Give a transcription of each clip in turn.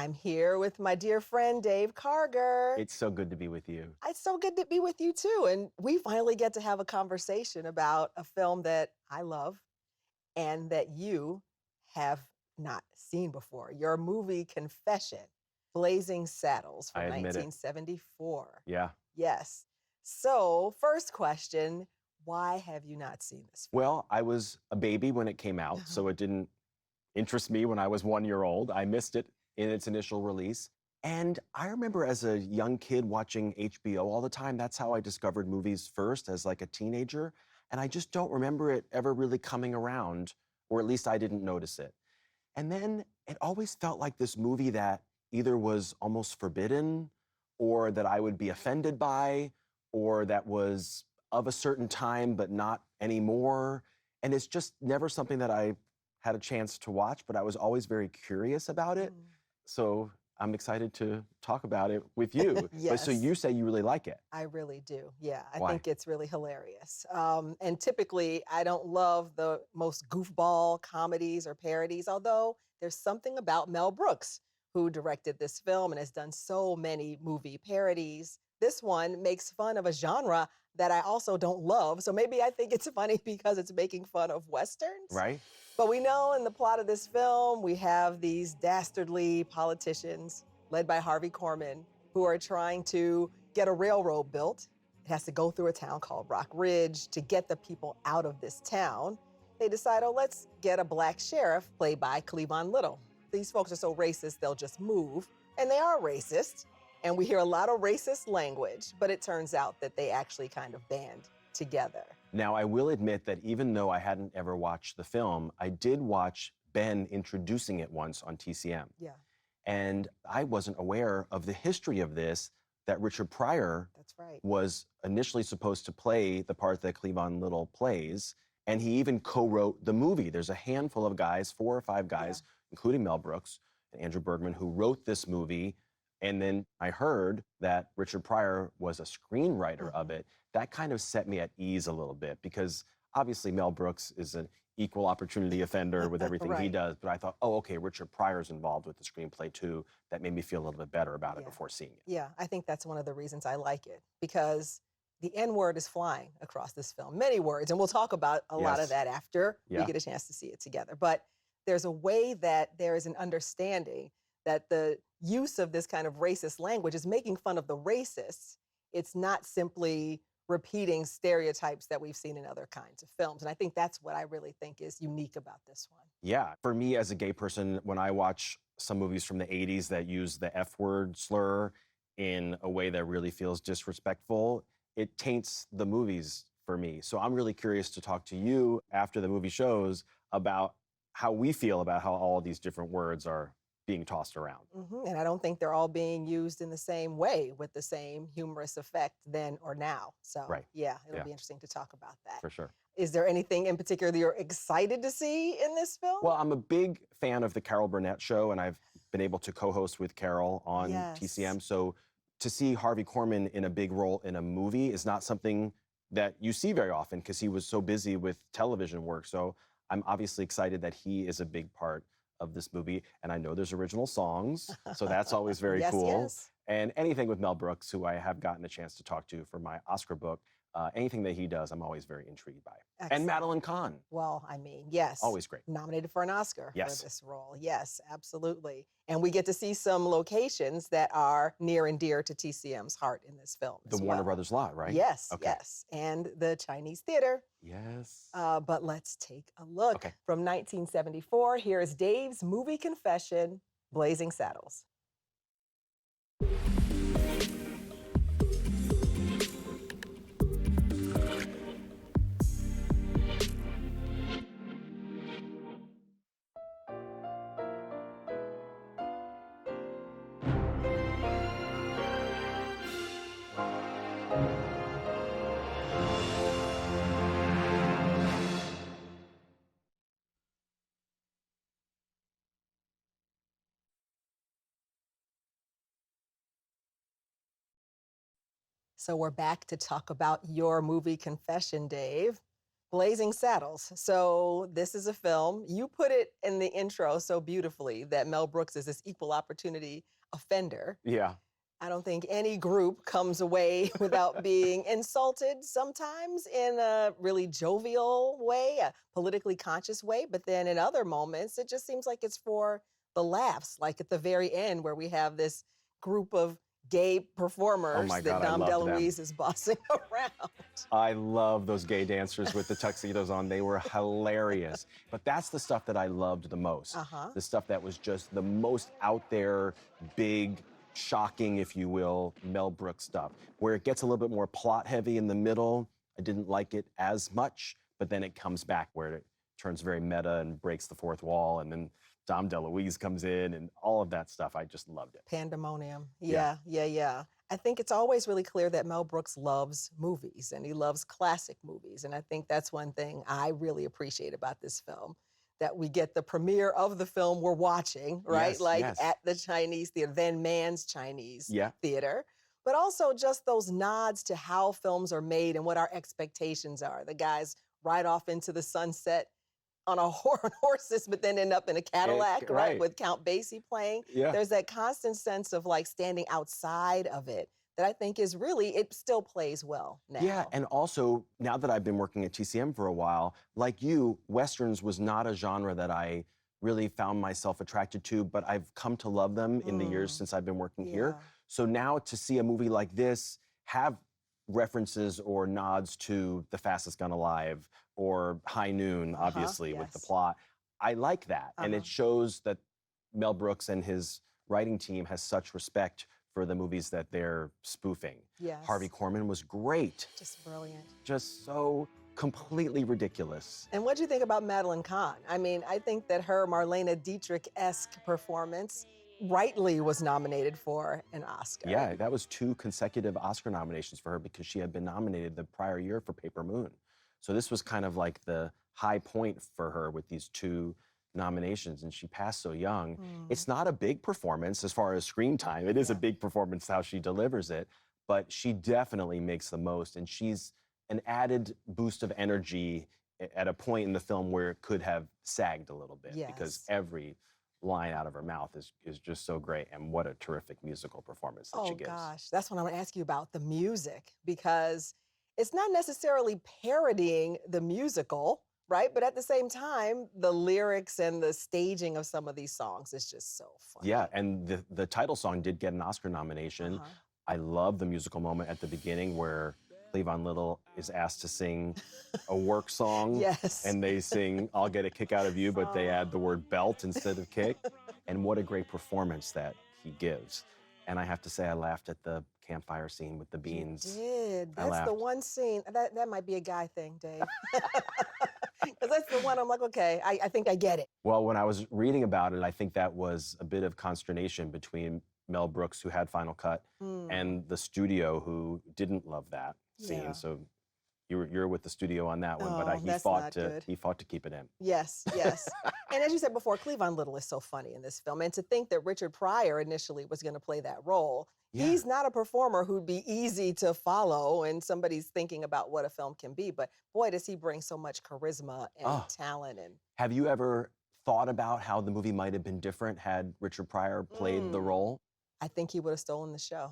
I'm here with my dear friend, Dave Karger. It's so good to be with you. It's so good to be with you too. And we finally get to have a conversation about a film that I love and that you have not seen before. Your movie Confession, Blazing Saddles I from admit it. 1974. Yeah. Yes. So, first question, why have you not seen this film? Well, I was a baby when it came out, so it didn't interest me when I was 1 year old. I missed it in its initial release. And I remember as a young kid watching HBO all the time. That's how I discovered movies first as like a teenager. And I just don't remember it ever really coming around, or at least I didn't notice it. And then it always felt like this movie that either was almost forbidden, or that I would be offended by, or that was of a certain time but not anymore. And it's just never something that I had a chance to watch, but I was always very curious about it. So I'm excited to talk about it with you. But so Yes. you say you really like it. I really do. Yeah, I Why? think it's really hilarious. And typically, I don't love the most goofball comedies or parodies, although there's something about Mel Brooks, who directed this film and has done so many movie parodies. This one makes fun of a genre that I also don't love. So maybe I think it's funny because it's making fun of Westerns. Right? But we know in the plot of this film, we have these dastardly politicians led by Harvey Korman who are trying to get a railroad built. It has to go through a town called Rock Ridge to get the people out of this town. They decide, oh, let's get a black sheriff played by Cleavon Little. These folks are so racist, they'll just move. And they are racist. And we hear a lot of racist language, but it turns out that they actually kind of band together. Now, I will admit that even though I hadn't ever watched the film, I did watch Ben introducing it once on TCM. Yeah, And I wasn't aware of the history of this, that Richard Pryor that's right. was initially supposed to play the part that Cleavon Little plays. And he even co-wrote the movie. There's a handful of guys, 4 or 5 guys, including Mel Brooks and Andrew Bergman, who wrote this movie. And then I heard that Richard Pryor was a screenwriter of it. That kind of set me at ease a little bit, because obviously Mel Brooks is an equal opportunity offender with everything he Right. does. But I thought, oh, okay, Richard Pryor's involved with the screenplay too. That made me feel a little bit better about it Yeah. before seeing it. Yeah, I think that's one of the reasons I like it, because the N word is flying across this film. Many words, and we'll talk about a lot of Yes. that after we Yeah. get a chance to see it together. But there's a way that there is an understanding that the use of this kind of racist language is making fun of the racists. It's not simply repeating stereotypes that we've seen in other kinds of films. And I think that's what I really think is unique about this one. Yeah, for me as a gay person, when I watch some movies from the 80s that use the F word slur in a way that really feels disrespectful, it taints the movies for me. So I'm really curious to talk to you after the movie shows about how we feel about how all of these different words are being tossed around. And I don't think they're all being used in the same way with the same humorous effect then or now. So Right. yeah, it'll Yeah. be interesting to talk about that. For sure. Is there anything in particular that you're excited to see in this film? Well, I'm a big fan of the Carol Burnett show, and I've been able to co-host with Carol on Yes. TCM. So to see Harvey Korman in a big role in a movie is not something that you see very often, because he was so busy with television work. So I'm obviously excited that he is a big part of this movie. And I know there's original songs, so that's always very Yes, cool. yes. And anything with Mel Brooks, who I have gotten a chance to talk to for my Oscar book, anything that he does, I'm always very intrigued by. Excellent. And Madeline Kahn, Well, I mean, yes. always great. Nominated for an Oscar Yes. for this role. Yes, absolutely. And we get to see some locations that are near and dear to TCM's heart in this film. The as Warner well. Brothers lot, right? Yes, Okay. yes. And the Chinese theater. Yes. But let's take a look. Okay. From 1974, here is Dave's movie confession, Blazing Saddles. So we're back to talk about your movie confession, Dave. Blazing Saddles. So this is a film. You put it in the intro so beautifully that Mel Brooks is this equal opportunity offender. Yeah. I don't think any group comes away without being insulted sometimes in a really jovial way, a politically conscious way. But then in other moments, it just seems like it's for the laughs, like at the very end where we have this group of gay Oh performers my that God, I Dom loved them. DeLuise is bossing around. I love those gay dancers with the tuxedos on. They were hilarious. But that's the stuff that I loved the most. Uh-huh. The stuff that was just the most out there, big, shocking, if you will, Mel Brooks stuff. Where it gets a little bit more plot heavy in the middle, I didn't like it as much, but then it comes back where it turns very meta and breaks the fourth wall, and then Dom DeLuise comes in and all of that stuff. I just loved it. Pandemonium. Yeah. I think it's always really clear that Mel Brooks loves movies and he loves classic movies. And I think that's one thing I really appreciate about this film, that we get the premiere of the film we're watching, right? Yes. At the Chinese theater, then Mann's Chinese Yeah. theater. But also just those nods to how films are made and what our expectations are. The guys ride off into the sunset on horses, but then end up in a Cadillac, right? With Count Basie playing. Yeah. There's that constant sense of like standing outside of it that I think is really, it still plays well now. Yeah, and also, now that I've been working at TCM for a while, like you, Westerns was not a genre that I really found myself attracted to, but I've come to love them in the years since I've been working here. So now to see a movie like this have references or nods to The Fastest Gun Alive or High Noon, obviously, with the plot, I like that. And it shows that Mel Brooks and his writing team has such respect for the movies that they're spoofing. Yes. Harvey Korman was great. Just brilliant. Just so completely ridiculous. And what do you think about Madeline Kahn? I mean, I think that her Marlene Dietrich-esque performance rightly was nominated for an Oscar. Yeah, that was 2 consecutive Oscar nominations for her because she had been nominated the prior year for Paper Moon. So this was kind of like the high point for her with these 2 nominations, and she passed so young. It's not a big performance as far as screen time. It is a big performance how she delivers it, but she definitely makes the most, and she's an added boost of energy at a point in the film where it could have sagged a little bit because every line out of her mouth is just so great, and what a terrific musical performance that she gives. Oh gosh, that's what I want to ask you about, the music, because it's not necessarily parodying the musical, right? But at the same time, the lyrics and the staging of some of these songs is just so fun. Yeah, and the title song did get an Oscar nomination. I love the musical moment at the beginning where Cleavon Little is asked to sing a work song. And they sing, I'll Get a Kick Out of You, but they add the word belt instead of kick. And what a great performance that he gives. And I have to say, I laughed at the campfire scene with the beans. You did. That's the one scene, that might be a guy thing, Dave. Because that's the one I'm like, okay, I think I get it. Well, when I was reading about it, I think that was a bit of consternation between Mel Brooks, who had Final Cut, and the studio, who didn't love that scene. So you're with the studio on that one, but he fought to keep it in. Yes. And as you said before, Cleavon Little is so funny in this film. And to think that Richard Pryor initially was going to play that role, he's not a performer who'd be easy to follow and somebody's thinking about what a film can be. But boy, does he bring so much charisma and talent. And have you ever thought about how the movie might have been different had Richard Pryor played the role? I think he would have stolen the show.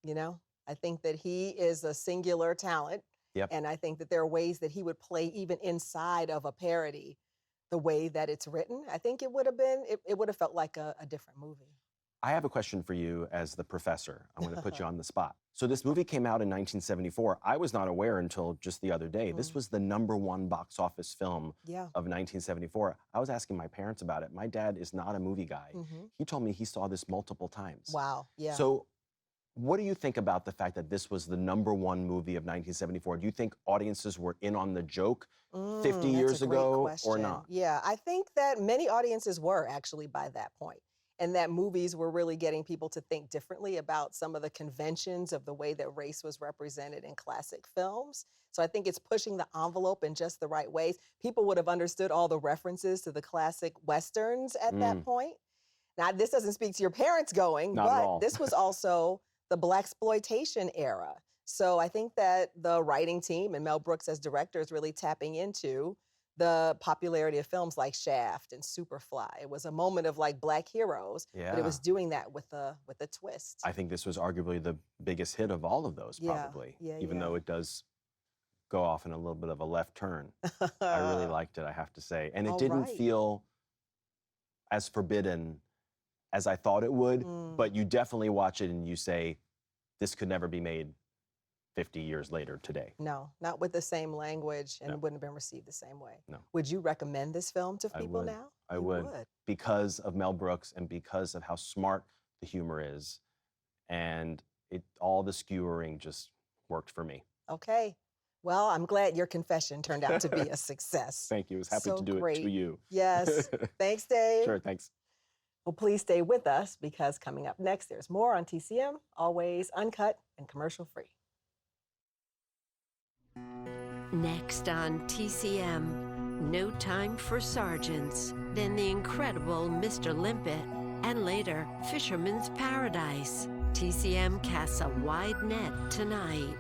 You know, I think that he is a singular talent. And I think that there are ways that he would play even inside of a parody the way that it's written. I think it would have been, it would have felt like a different movie. I have a question for you as the professor. I'm going to put you on the spot. So this movie came out in 1974. I was not aware until just the other day. This was the #1 box office film of 1974. I was asking my parents about it. My dad is not a movie guy. He told me he saw this multiple times. Wow, So what do you think about the fact that this was the #1 movie of 1974? Do you think audiences were in on the joke 50 years ago or not? Yeah, I think that many audiences were actually by that point. And that movies were really getting people to think differently about some of the conventions of the way that race was represented in classic films. So I think it's pushing the envelope in just the right ways. People would have understood all the references to the classic Westerns at that point. Now, this doesn't speak to your parents going, Not at but all. this was also the blaxploitation era. So I think that the writing team and Mel Brooks as director is really tapping into the popularity of films like Shaft and Superfly. It was a moment of like Black heroes, but it Yeah. was doing that with a twist. I think this was arguably the biggest hit of all of those, Yeah, probably, yeah, even yeah. though it does go off in a little bit of a left turn. I really liked it, I have to say. And it All didn't right. feel as forbidden as I thought it would, Mm. but you definitely watch it and you say, this could never be made 50 years later today. No, not with the same language, and No. it wouldn't have been received the same way. No. Would you recommend this film to I people would. now? I You would. Because of Mel Brooks and because of how smart the humor is. And all the skewering just worked for me. Okay. Well, I'm glad your confession turned out to be a success. Thank you. I was happy So to do it great. to you. Yes. Thanks, Dave. Sure, thanks. Well, please stay with us because coming up next, there's more on TCM, always uncut and commercial free. Next on TCM, No Time for Sergeants, then The Incredible Mr. Limpet, and later Fisherman's Paradise. TCM casts a wide net tonight.